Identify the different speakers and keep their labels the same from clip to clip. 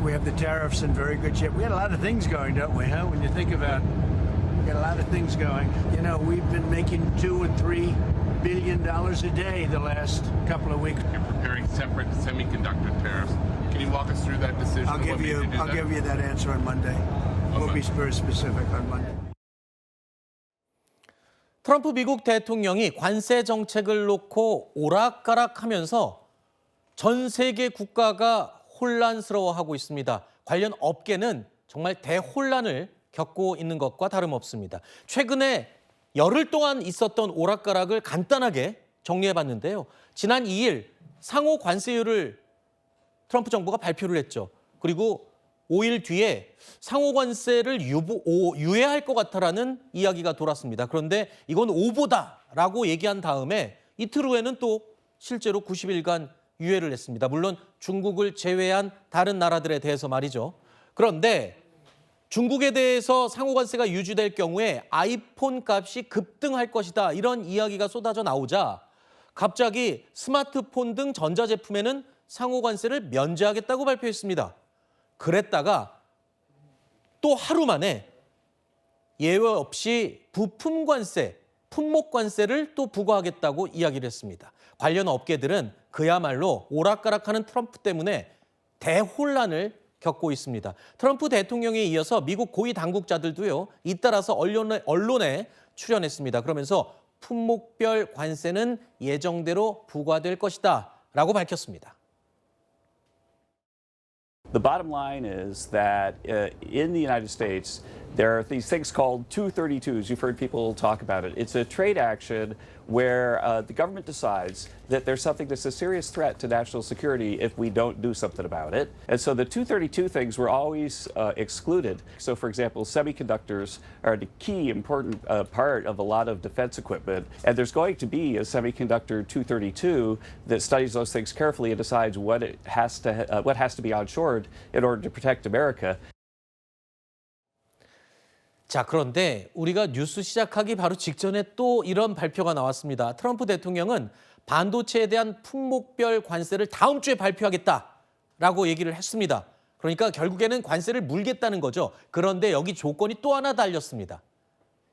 Speaker 1: we have the tariffs in very good shape. We had a lot of things going, don't we, huh? When you think about it, we got a lot of things going. You know, we've been making $2 and $3 billion a day the last couple of weeks.
Speaker 2: You're preparing separate semiconductor tariffs. Can you walk us through that decision?
Speaker 1: I'll give you that answer on Monday. We'll be very specific on Monday.
Speaker 3: 트럼프 미국 대통령이 관세 정책을 놓고 오락가락하면서 전 세계 국가가 혼란스러워하고 있습니다. 관련 업계는 정말 대혼란을 겪고 있는 것과 다름없습니다. 최근에 열흘 동안 있었던 오락가락을 간단하게 정리해봤는데요. 지난 2일 상호 관세율을 트럼프 정부가 발표를 했죠. 그리고 5일 뒤에 상호 관세를 유예할 것 같다라는 이야기가 돌았습니다. 그런데 이건 오보다라고 얘기한 다음에 이틀 후에는 또 실제로 90일간 유예를 했습니다. 물론 중국을 제외한 다른 나라들에 대해서 말이죠. 그런데 중국에 대해서 상호 관세가 유지될 경우에 아이폰 값이 급등할 것이다. 이런 이야기가 쏟아져 나오자 갑자기 스마트폰 등 전자제품에는 상호 관세를 면제하겠다고 발표했습니다. 그랬다가 또 하루 만에 예외 없이 부품 관세, 품목 관세를 또 부과하겠다고 이야기를 했습니다. 관련 업계들은 그야말로 오락가락하는 트럼프 때문에 대혼란을 겪고 있습니다. 트럼프 대통령에 이어서 미국 고위 당국자들도요, 잇따라서 언론에 출연했습니다. 그러면서 품목별 관세는 예정대로 부과될 것이다 라고 밝혔습니다.
Speaker 4: The bottom line is that in the United States, there are these things called 232s. You've heard people talk about it. It's a trade action where the government decides that there's something that's a serious threat to national security if we don't do something about it. And so the 232 things were always excluded. So, for example, semiconductors are the key important part of a lot of defense equipment. And there's going to be a semiconductor 232 that studies those things carefully and decides what has to be onshored in order to protect America.
Speaker 3: 자, 그런데 우리가 뉴스 시작하기 바로 직전에 또 이런 발표가 나왔습니다. 트럼프 대통령은 반도체에 대한 품목별 관세를 다음 주에 발표하겠다라고 얘기를 했습니다. 그러니까 결국에는 관세를 물겠다는 거죠. 그런데 여기 조건이 또 하나 달렸습니다.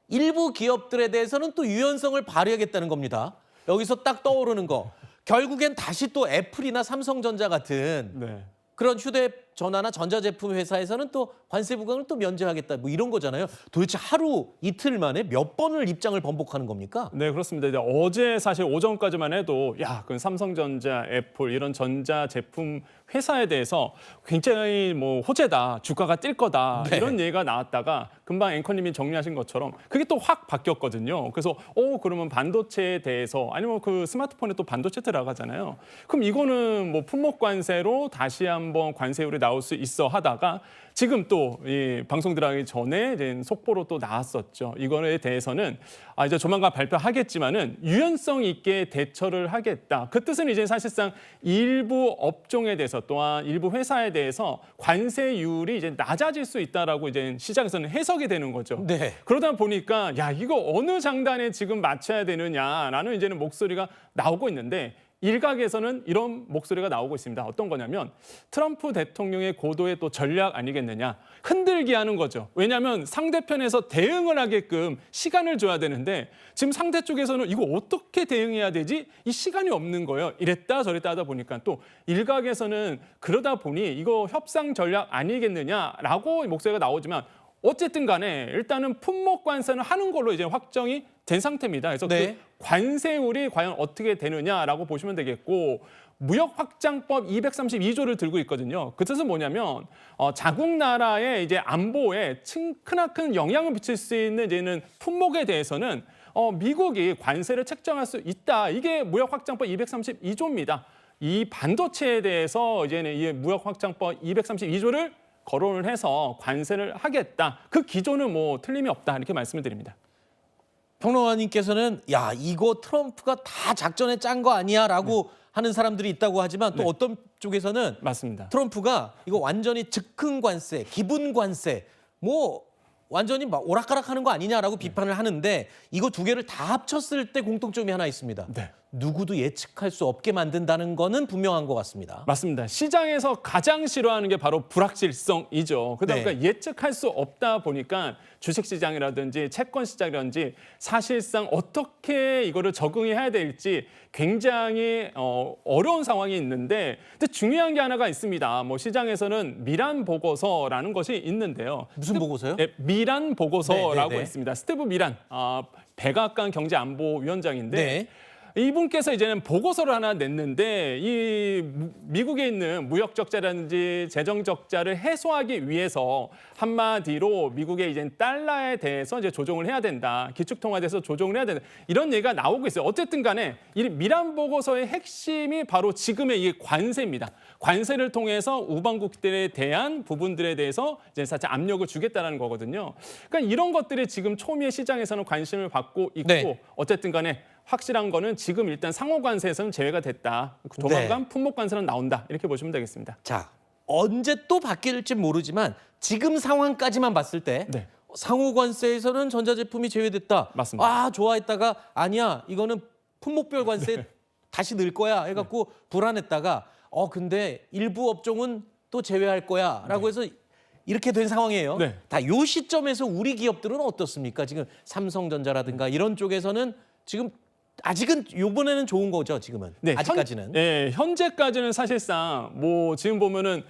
Speaker 3: 일부 기업들에 대해서는 또 유연성을 발휘하겠다는 겁니다. 여기서 딱 떠오르는 거. 결국엔 다시 또 애플이나 삼성전자 같은 그런 휴대전화나 전자제품 회사에서는 또 관세 부과를 또 면제하겠다 뭐 이런 거잖아요. 도대체 하루 이틀 만에 몇 번을 입장을 번복하는 겁니까?
Speaker 5: 네, 그렇습니다. 이제 어제 사실 오전까지만 해도 그 삼성전자, 애플 이런 전자제품 회사에 대해서 굉장히 뭐 호재다, 주가가 뛸 거다 이런 얘기가 나왔다가 금방 앵커님이 정리하신 것처럼 그게 또 확 바뀌었거든요. 그래서 그러면 반도체에 대해서 아니면 그 스마트폰에 또 반도체 들어가잖아요. 그럼 이거는 뭐 품목 관세로 다시 한번 관세율이 나올 수 있어 하다가 지금 또 이 방송 들어가기 전에 이제 속보로 또 나왔었죠. 이거에 대해서는 이제 조만간 발표하겠지만은 유연성 있게 대처를 하겠다. 그 뜻은 이제 사실상 일부 업종에 대해서 또한 일부 회사에 대해서 관세율이 이제 낮아질 수 있다라고 이제 시장에서는 해석이 되는 거죠.
Speaker 3: 네.
Speaker 5: 그러다 보니까 이거 어느 장단에 지금 맞춰야 되느냐라는 이제는 목소리가 나오고 있는데. 일각에서는 이런 목소리가 나오고 있습니다. 어떤 거냐면 트럼프 대통령의 고도의 또 전략 아니겠느냐. 흔들게 하는 거죠. 왜냐하면 상대편에서 대응을 하게끔 시간을 줘야 되는데 지금 상대 쪽에서는 이거 어떻게 대응해야 되지? 이 시간이 없는 거예요. 이랬다 저랬다 하다 보니까 또 일각에서는 그러다 보니 이거 협상 전략 아니겠느냐라고 목소리가 나오지만 어쨌든 간에 일단은 품목 관세는 하는 걸로 이제 확정이 된 상태입니다. 그래서 그 관세율이 과연 어떻게 되느냐라고 보시면 되겠고 무역 확장법 232조를 들고 있거든요. 그 뜻은 뭐냐면 자국 나라의 이제 안보에 크나큰 영향을 미칠 수 있는 이제는 품목에 대해서는 미국이 관세를 책정할 수 있다. 이게 무역 확장법 232조입니다. 이 반도체에 대해서 이제는 이 무역 확장법 232조를 거론을 해서 관세를 하겠다. 그 기조는 뭐 틀림이 없다 이렇게 말씀을 드립니다.
Speaker 3: 평론가님께서는 이거 트럼프가 다 작전에 짠 거 아니야라고 하는 사람들이 있다고 하지만 또 어떤 쪽에서는
Speaker 5: 맞습니다.
Speaker 3: 트럼프가 이거 완전히 즉흥 관세, 기분 관세 뭐 완전히 막 오락가락하는 거 아니냐라고 비판을 하는데 이거 두 개를 다 합쳤을 때 공통점이 하나 있습니다. 누구도 예측할 수 없게 만든다는 거는 분명한 것 같습니다.
Speaker 5: 맞습니다. 시장에서 가장 싫어하는 게 바로 불확실성이죠. 그러다 보니까
Speaker 3: 네.
Speaker 5: 예측할 수 없다 보니까 주식시장이라든지 채권시장이라든지 사실상 어떻게 이거를 적응해야 될지 굉장히 어려운 상황이 있는데, 근데 중요한 게 하나가 있습니다. 뭐 시장에서는 미란 보고서라는 것이 있는데요.
Speaker 3: 무슨 보고서요?
Speaker 5: 네, 미란 보고서라고
Speaker 3: 네, 네.
Speaker 5: 있습니다. 스티브 미란, 백악관 경제안보위원장인데
Speaker 3: 네.
Speaker 5: 이분께서 이제는 보고서를 하나 냈는데 이 미국에 있는 무역 적자라든지 재정 적자를 해소하기 위해서 한마디로 미국의 이제 달러에 대해서 이제 조정을 해야 된다. 기축통화돼서 조정을 해야 된다. 이런 얘기가 나오고 있어요. 어쨌든 간에 이 미란 보고서의 핵심이 바로 지금의 이 관세입니다. 관세를 통해서 우방국들에 대한 부분들에 대해서 이제 살짝 압력을 주겠다라는 거거든요. 그러니까 이런 것들이 지금 초미의 시장에서는 관심을 받고 있고
Speaker 3: 네.
Speaker 5: 어쨌든 간에 확실한 거는 지금 일단 상호 관세에서는 제외가 됐다. 조만간 품목 관세는 나온다. 이렇게 보시면 되겠습니다.
Speaker 3: 자, 언제 또 바뀔지 모르지만 지금 상황까지만 봤을 때
Speaker 5: 네.
Speaker 3: 상호 관세에서는 전자제품이 제외됐다.
Speaker 5: 맞습니다.
Speaker 3: 아, 좋아했다가 아니야. 이거는 품목별 관세 다시 늘 거야 해갖고 불안했다가 근데 일부 업종은 또 제외할 거야라고 해서 이렇게 된 상황이에요.
Speaker 5: 네.
Speaker 3: 다 요 시점에서 우리 기업들은 어떻습니까? 지금 삼성전자라든가 이런 쪽에서는 지금 아직은 요번에는 좋은 거죠, 지금은. 아직까지는.
Speaker 5: 현재까지는 사실상 뭐 지금 보면은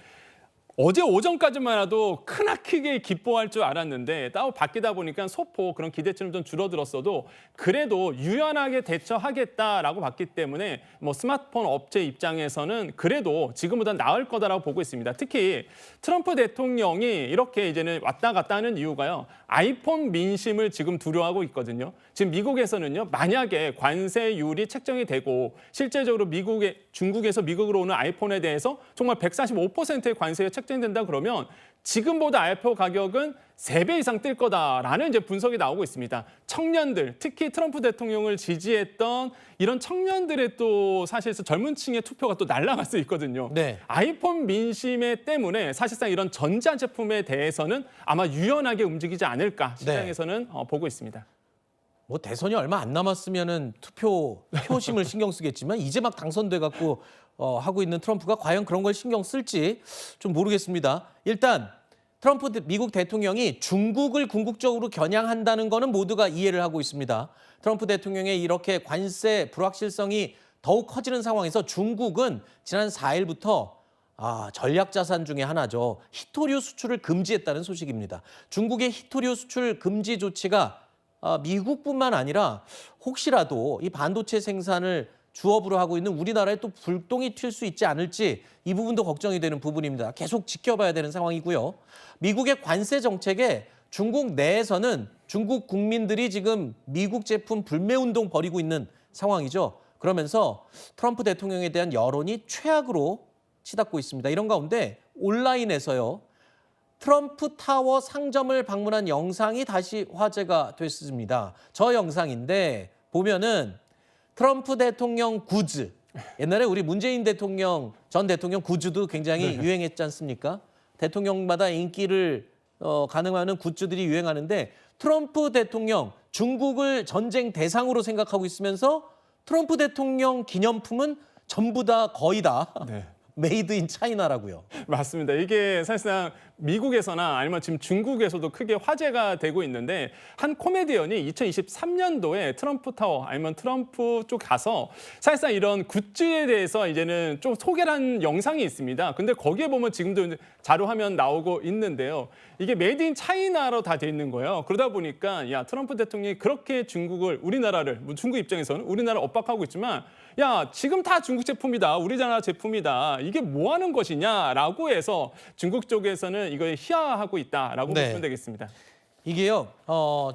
Speaker 5: 어제 오전까지만 해도 크나크게 기뻐할 줄 알았는데 따로 바뀌다 보니까 소폭 그런 기대치는 좀 줄어들었어도 그래도 유연하게 대처하겠다라고 봤기 때문에 뭐 스마트폰 업체 입장에서는 그래도 지금보다 나을 거다라고 보고 있습니다. 특히 트럼프 대통령이 이렇게 이제는 왔다 갔다 하는 이유가요. 아이폰 민심을 지금 두려워하고 있거든요. 지금 미국에서는요. 만약에 관세율이 책정이 되고 실제적으로 중국에서 미국으로 오는 아이폰에 대해서 정말 145%의 관세가 책정된다 그러면 지금보다 아이폰 가격은 3배 이상 뛸 거다라는 이제 분석이 나오고 있습니다. 청년들, 특히 트럼프 대통령을 지지했던 이런 청년들의 또 사실상 젊은 층의 투표가 또 날아갈 수 있거든요.
Speaker 3: 네.
Speaker 5: 아이폰 민심에 때문에 사실상 이런 전자제품에 대해서는 아마 유연하게 움직이지 않을까 시장에서는 보고 있습니다.
Speaker 3: 뭐 대선이 얼마 안 남았으면은 표심을 신경 쓰겠지만 이제 막 당선돼 갖고 하고 있는 트럼프가 과연 그런 걸 신경 쓸지 좀 모르겠습니다. 일단 트럼프 미국 대통령이 중국을 궁극적으로 겨냥한다는 거는 모두가 이해를 하고 있습니다. 트럼프 대통령의 이렇게 관세 불확실성이 더욱 커지는 상황에서 중국은 지난 4일부터 전략 자산 중에 하나죠. 히토류 수출을 금지했다는 소식입니다. 중국의 히토류 수출 금지 조치가 미국뿐만 아니라 혹시라도 이 반도체 생산을 주업으로 하고 있는 우리나라에 또 불똥이 튈 수 있지 않을지 이 부분도 걱정이 되는 부분입니다. 계속 지켜봐야 되는 상황이고요. 미국의 관세 정책에 중국 내에서는 중국 국민들이 지금 미국 제품 불매운동 벌이고 있는 상황이죠. 그러면서 트럼프 대통령에 대한 여론이 최악으로 치닫고 있습니다. 이런 가운데 온라인에서요. 트럼프 타워 상점을 방문한 영상이 다시 화제가 됐습니다. 저 영상인데 보면은 트럼프 대통령 굿즈, 옛날에 우리 문재인 대통령, 전 대통령 굿즈도 굉장히 유행했지 않습니까? 대통령마다 인기를 가능하는 굿즈들이 유행하는데 트럼프 대통령 중국을 전쟁 대상으로 생각하고 있으면서 트럼프 대통령 기념품은 전부 다 거의 다 메이드 인 차이나라고요.
Speaker 5: 맞습니다. 이게 사실상 미국에서나 아니면 지금 중국에서도 크게 화제가 되고 있는데 한 코미디언이 2023년도에 트럼프 타워 아니면 트럼프 쪽 가서 사실상 이런 굿즈에 대해서 이제는 좀 소개를 한 영상이 있습니다. 근데 거기에 보면 지금도 자료 화면 나오고 있는데요. 이게 메이드 인 차이나로 다 돼 있는 거예요. 그러다 보니까 야 트럼프 대통령이 그렇게 우리나라를 중국 입장에서는 우리나라를 엇박하고 있지만 야 지금 다 중국 제품이다. 우리나라 제품이다. 이게 뭐 하는 것이냐라고 해서 중국 쪽에서는 이걸 희화화하고 있다라고 보시면 되겠습니다.
Speaker 3: 이게요.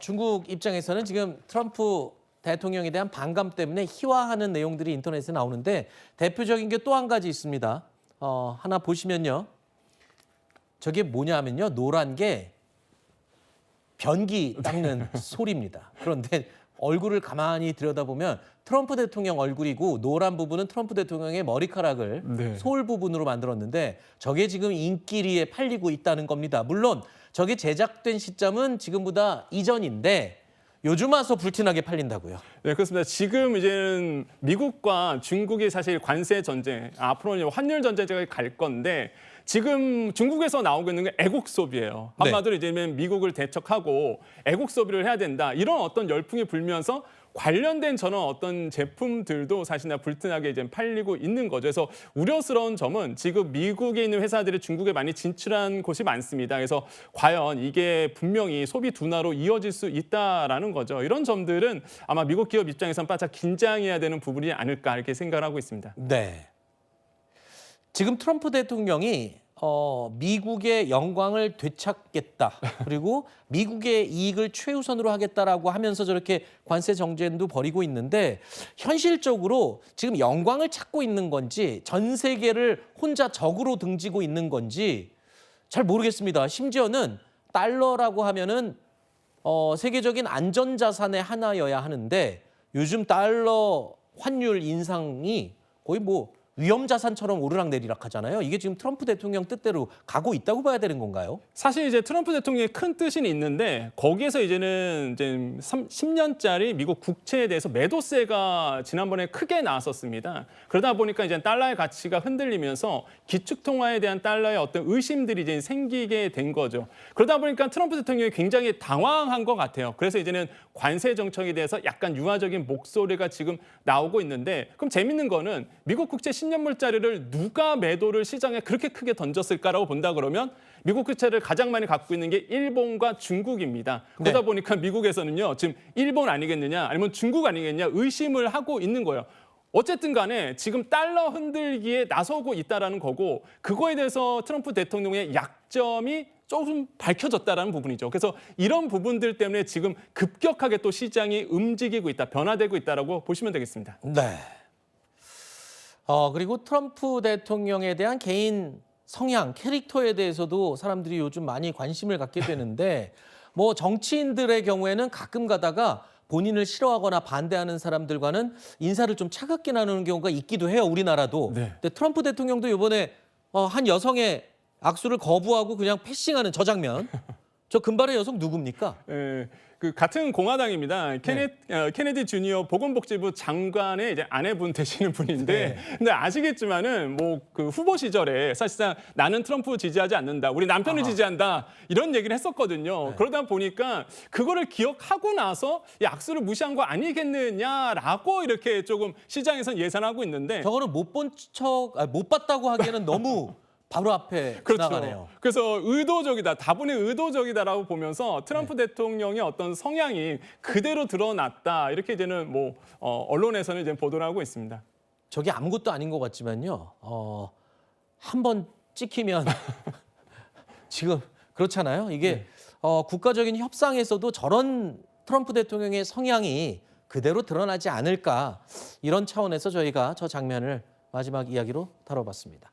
Speaker 3: 중국 입장에서는 지금 트럼프 대통령에 대한 반감 때문에 희화하는 내용들이 인터넷에 나오는데 대표적인 게 또 한 가지 있습니다. 하나 보시면요. 저게 뭐냐 하면요. 노란 게 변기 닦는 소리입니다. 그런데 얼굴을 가만히 들여다보면 트럼프 대통령 얼굴이고 노란 부분은 트럼프 대통령의 머리카락을 소울 부분으로 만들었는데 저게 지금 인기리에 팔리고 있다는 겁니다. 물론 저게 제작된 시점은 지금보다 이전인데 요즘 와서 불티나게 팔린다고요.
Speaker 5: 네, 그렇습니다. 지금 이제는 미국과 중국이 사실 관세 전쟁, 앞으로는 환율 전쟁까지 갈 건데 지금 중국에서 나오고 있는 게 애국 소비예요. 한마디로 이제는 미국을 대척하고 애국 소비를 해야 된다. 이런 어떤 열풍이 불면서 관련된 저런 어떤 제품들도 사실은 불티나게 이제 팔리고 있는 거죠. 그래서 우려스러운 점은 지금 미국에 있는 회사들이 중국에 많이 진출한 곳이 많습니다. 그래서 과연 이게 분명히 소비 둔화로 이어질 수 있다라는 거죠. 이런 점들은 아마 미국 기업 입장에서는 바짝 긴장해야 되는 부분이 아닐까 이렇게 생각을 하고 있습니다.
Speaker 3: 네. 지금 트럼프 대통령이 미국의 영광을 되찾겠다. 그리고 미국의 이익을 최우선으로 하겠다라고 하면서 저렇게 관세 정쟁도 벌이고 있는데 현실적으로 지금 영광을 찾고 있는 건지 전 세계를 혼자 적으로 등지고 있는 건지 잘 모르겠습니다. 심지어는 달러라고 하면은 세계적인 안전자산의 하나여야 하는데 요즘 달러 환율 인상이 거의 뭐 위험자산처럼 오르락내리락 하잖아요. 이게 지금 트럼프 대통령 뜻대로 가고 있다고 봐야 되는 건가요?
Speaker 5: 사실 이제 트럼프 대통령의 큰 뜻은 있는데 거기에서 이제 10년짜리 미국 국채에 대해서 매도세가 지난번에 크게 나왔었습니다. 그러다 보니까 이제 달러의 가치가 흔들리면서 기축통화에 대한 달러의 어떤 의심들이 이제 생기게 된 거죠. 그러다 보니까 트럼프 대통령이 굉장히 당황한 것 같아요. 그래서 이제는 관세 정책에 대해서 약간 유화적인 목소리가 지금 나오고 있는데 그럼 재밌는 거는 미국 국채 10년물짜리를 누가 매도를 시장에 그렇게 크게 던졌을까라고 본다 그러면 미국 국채를 가장 많이 갖고 있는 게 일본과 중국입니다. 그러다 보니까 미국에서는요. 지금 일본 아니겠느냐 아니면 중국 아니겠냐 의심을 하고 있는 거예요. 어쨌든 간에 지금 달러 흔들기에 나서고 있다라는 거고 그거에 대해서 트럼프 대통령의 약점이 조금 밝혀졌다라는 부분이죠. 그래서 이런 부분들 때문에 지금 급격하게 또 시장이 움직이고 있다, 변화되고 있다라고 보시면 되겠습니다.
Speaker 3: 네. 그리고 트럼프 대통령에 대한 개인 성향, 캐릭터에 대해서도 사람들이 요즘 많이 관심을 갖게 되는데 뭐 정치인들의 경우에는 가끔 가다가 본인을 싫어하거나 반대하는 사람들과는 인사를 좀 차갑게 나누는 경우가 있기도 해요. 우리나라도.
Speaker 5: 네.
Speaker 3: 근데 트럼프 대통령도 이번에 한 여성의 악수를 거부하고 그냥 패싱하는 저 장면. 저 금발의 여성 누굽니까?
Speaker 5: 그 같은 공화당입니다. 케네디 주니어 보건복지부 장관의 이제 아내분 되시는 분인데, 근데 아시겠지만은 뭐 그 후보 시절에 사실상 나는 트럼프 지지하지 않는다, 우리 남편을 지지한다 이런 얘기를 했었거든요. 그러다 보니까 그거를 기억하고 나서 이 악수를 무시한 거 아니겠느냐라고 이렇게 조금 시장에선 예상하고 있는데,
Speaker 3: 저거는 못 봤다고 하기에는 너무 바로 앞에 지나가네요.
Speaker 5: 그래서 의도적이다, 다분히 의도적이다라고 보면서 트럼프 대통령의 어떤 성향이 그대로 드러났다 이렇게 이제는 뭐 언론에서는 이제 보도를 하고 있습니다.
Speaker 3: 저게 아무것도 아닌 것 같지만요. 한 번 찍히면 지금 그렇잖아요. 이게 국가적인 협상에서도 저런 트럼프 대통령의 성향이 그대로 드러나지 않을까 이런 차원에서 저희가 저 장면을 마지막 이야기로 다뤄봤습니다.